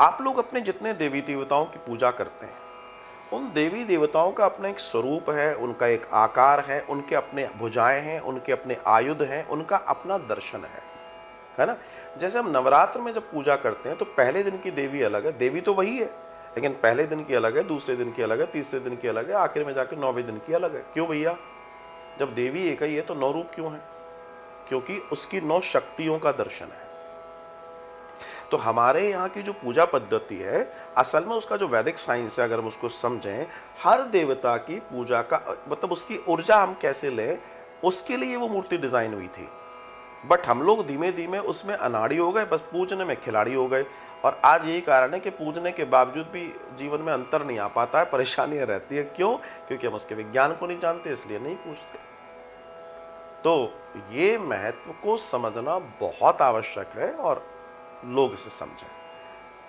आप लोग अपने जितने देवी देवताओं की पूजा करते हैं, उन देवी देवताओं का अपना एक स्वरूप है, उनका एक आकार है, उनके अपने भुजाएं हैं, उनके अपने आयुध हैं, उनका अपना दर्शन है ना। जैसे हम नवरात्र में जब पूजा करते हैं तो पहले दिन की देवी अलग है, देवी तो वही है, लेकिन पहले दिन की अलग है, दूसरे दिन की अलग है, तीसरे दिन की अलग है, आखिर में जाकर 9वें दिन की अलग है। क्यों भैया? जब देवी एक ही है तो 9 रूप क्यों है? क्योंकि उसकी 9 शक्तियों का दर्शन है। तो हमारे यहाँ की जो पूजा पद्धति है, असल में उसका जो वैदिक साइंस है, अगर हम उसको समझें, हर देवता की पूजा का मतलब उसकी ऊर्जा हम कैसे लें, उसके लिए वो मूर्ति डिजाइन हुई थी। बट हम लोग धीमे धीमे उसमें अनाड़ी हो गए, बस पूजने में खिलाड़ी हो गए। और आज यही कारण है कि पूजने के बावजूद भी जीवन में अंतर नहीं आ पाता है, परेशानियां रहती है। क्यों? क्योंकि हम उसके विज्ञान को नहीं जानते, इसलिए नहीं पूछते। तो ये महत्व को समझना बहुत आवश्यक है और लोग इसे समझें।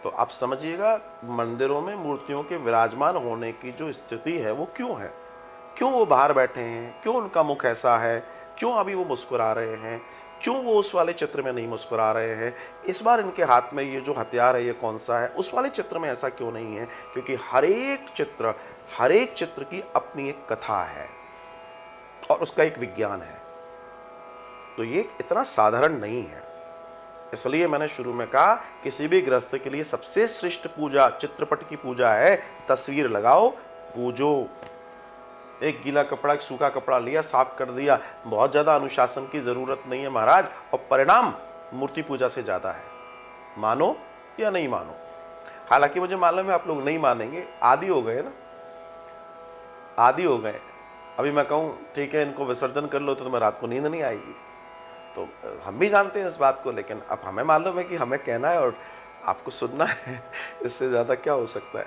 तो आप समझिएगा, मंदिरों में मूर्तियों के विराजमान होने की जो स्थिति है वो क्यों है, क्यों वो बाहर बैठे हैं, क्यों उनका मुख ऐसा है, क्यों अभी वो मुस्कुरा रहे हैं, क्यों वो उस वाले चित्र में नहीं मुस्कुरा रहे हैं, इस बार इनके हाथ में ये जो हथियार है ये कौन सा है, उस वाले चित्र में ऐसा क्यों नहीं है? क्योंकि हर एक चित्र की अपनी एक कथा है और उसका एक विज्ञान है। तो ये इतना साधारण नहीं है। इसलिए मैंने शुरू में कहा, किसी भी गृहस्थ के लिए सबसे श्रेष्ठ पूजा चित्रपट की पूजा है। तस्वीर लगाओ, पूजो। एक गीला कपड़ा, एक सूखा कपड़ा लिया, साफ कर दिया, बहुत ज्यादा अनुशासन की जरूरत नहीं है महाराज, और परिणाम मूर्ति पूजा से ज्यादा है। मानो या नहीं मानो। हालांकि मुझे मालूम है आप लोग नहीं मानेंगे, आदी हो गए ना, आदी हो गए। अभी मैं कहूं ठीक है इनको विसर्जन कर लो तो तुम्हें रात को नींद नहीं आएगी। तो हम भी जानते हैं इस बात को, लेकिन अब हमें मालूम है कि हमें कहना है और आपको सुनना है, इससे ज़्यादा क्या हो सकता है।